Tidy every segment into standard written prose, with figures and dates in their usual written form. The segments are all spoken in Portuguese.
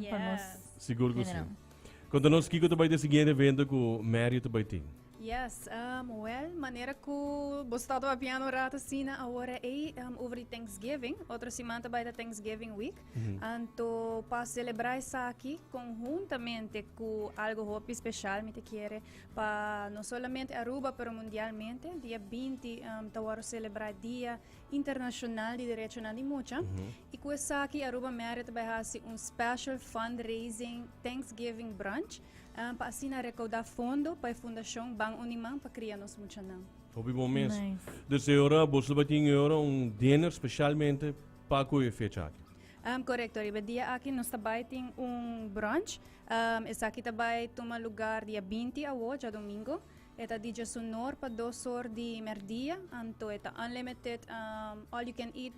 para nós. Seguro que sim. General. Conta-nos que tu vai ter seguinte evento com o Mary tu vai ter. Yes, maneira que você estava piano rata assim agora over Thanksgiving, outra semana vai da Thanksgiving Week, então para celebrar isso aqui conjuntamente com algo hopi especial, me te quer para não somente Aruba, pero mundialmente, dia 20, tawaro celebrar Dia Internacional de Direitos na Limucha, e com isso aqui Aruba Merit vai fazer special fundraising Thanksgiving brunch, para assim recaudar fundo para a Fundação Bang Unimang para criar nos muchanang. Houve bom mês. Nice. Dessa hora, você vai ter dinner especialmente para a fecha aqui. Correto, riba dia aqui nós também tem brunch. Essa aqui também toma lugar dia 20 a hoje, domingo. Eta DJ sonor para 2 horas de merdia. Então, eta unlimited all you can eat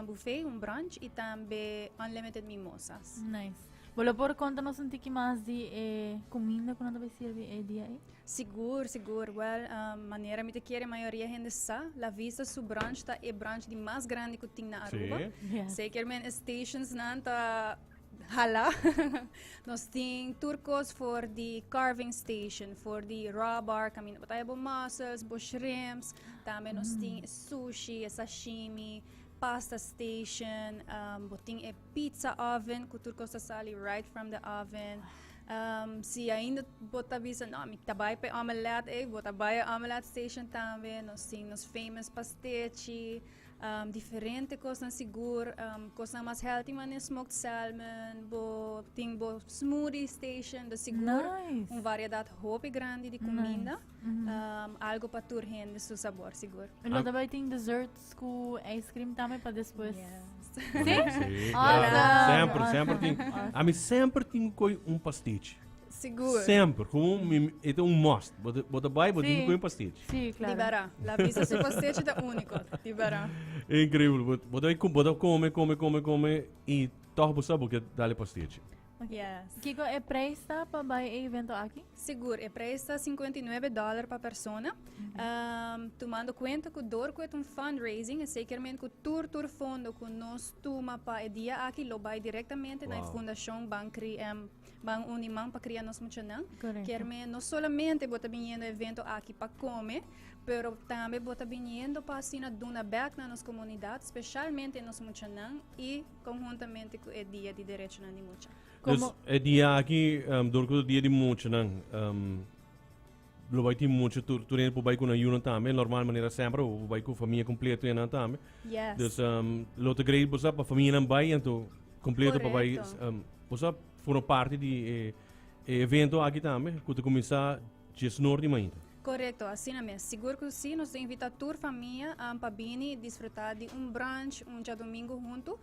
buffet, brunch e também unlimited mimosas. Nice. Vou por conta-nos um pouquinho mais de comida quando vai servir dia aí? Seguro. Well, maneira me te quer a maioria gente sa, la vista su brunch tá é brunch de mais grande que tem na Aruba. Yes. Zekermente stations nan tá hala. Nós tem turcos for the carving station, for the raw bar, kami na tayo mussels, shrimps, também nós tem sushi, sashimi, pasta station, boting a pizza oven, que turco sa sali right from the oven. Se ainda bota visa, não, me trabalho para omelette, bota baia omelette station também, nós temos famous pastechi, diferente coisa seguro, coisa mais healthy, man, smoked salmon, tem smoothie station, da seguro, Nice. variedade hope grande de comida, algo para turhen de seu sabor, seguro. E lá também tem desserts com ice cream também para depois. Sim, Awesome. sempre tem. A mim sempre tem pastiche. Seguro. Sempre, é must. Bota vai, bota Sim. com pastiche. Sim, claro. Liberar. La vista su pastiche da único. Liberar. É incrível. Bota come e torna sabe que dá-lhe pastiche. Yes. Kiko, é preço para o evento aqui? Seguro, é preço $59 para persona. Tomando conta que dor com um fundraising, é seguramente que o fundo que nós toma para o dia aqui, lo vai diretamente na Fundação Bang Unimang para criar nosso muchanang. Querme não somente bota vindo evento aqui para comer, pero também bota vindo para assim dar back na nossa comunidade, especialmente no nosso muchanang e conjuntamente com o dia de direitos na mucha. Dus é dia aqui, durante o dia de muito, não? Lo vai ter muito, tu nem vai com a Yuna também, normal maneira sempre, ou vai com a família completa e não também. Yes. Dus lo te great, você para a família não vai, então completa para vai, você for parte de evento aqui também, que tu começar de snor de manhã. Correto, assim mesmo. Seguro que sim, nós invitamos a família para vir desfrutar de brunch, dia domingo junto.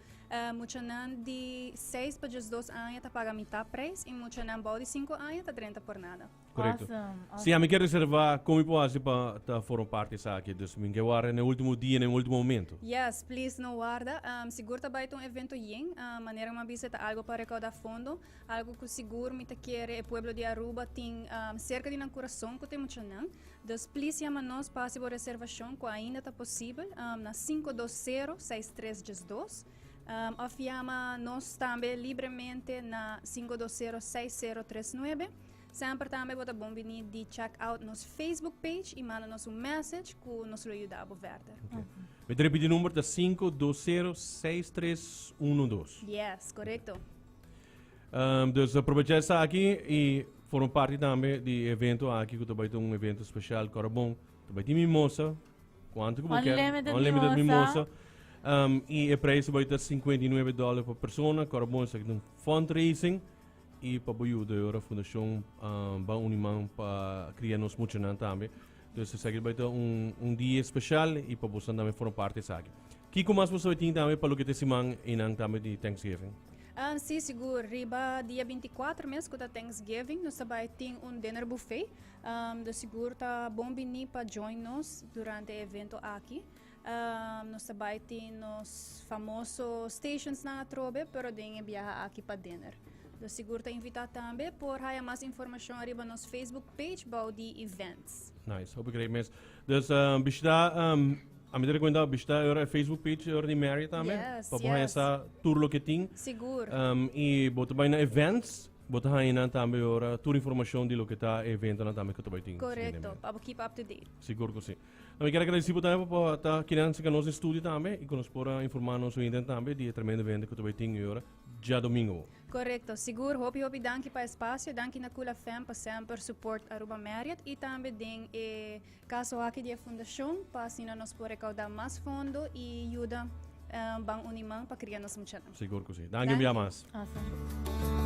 Muchanan de 6 para 12 anos está paga metade preço e muchanan de 5 anos está 30 por nada. Correto. Awesome. Se a mim quer reservar, como pode para estar fora parte aqui, dus mim quer guardar no último dia, no último momento. Yes, please no guarda. Seguro também um evento yen, maneira uma visita algo para recaudar fundo, algo que seguro me quer o pueblo de Aruba tem cerca de um coração que tem muchanan. Dus please chama nós para a reservação que ainda está possível na 520-6312. Ofiama nós também livremente na 520-6039. Sempre também bota bom venir de check out nosso Facebook page e manda nos message que nos ajuda a verder. Me repetir o número da 520-6312. Yes, correto. Dus aproveitar essa aqui e foram parte também do evento aqui, que também tem evento especial, Corabon. Também tem mimosa, quanto que você quer? Unlimited mimosa. E o preço vai estar $59 por pessoa, Corabon é um fundraising e para ajudar a Fundação Bang Unimang para criar nos muchanan também. Então, isso vai ter dia especial e para você também foram parte disso aqui. Que mais você tem também para o que te semana e também de Thanksgiving? Sim, seguro. Riba, dia 24 mês, que é Thanksgiving, nós também tem dinner buffet. De seguro está bom venir para join nós durante o evento aqui. Nós também tem nos famosos stations na Trobe, pero tem viajar aqui para dinner. De seguro está invitado também por mais informação arriba no nosso Facebook page about the events. Nice, hope ik great mes. Dus bista A me recomenda bista ora Facebook page ora di Mary também. Yes, Para yes. essa tour lo que tem. Seguro. E bota bem na events, bota aí na também ora tour informação de lo que tá evento na também que tu vai ter. Correcto. Para keep up to date. Seguro que sim. A me quero agradecer por tempo para estar aqui no nosso estúdio também e que nos pode informar nos internet também de tremendo evento que tu vai ter ora já domingo. Correcto. Seguro. Hopi danki pa espaço. Danki na Kula Fem pa sempre support Aruba Marriott. E também tem caso aqui de fundação para assim nós por recaudar mais fundo e ajuda Bang Unimang para criar nosso muchacho. Seguro que sim. Danke, mais. Awesome.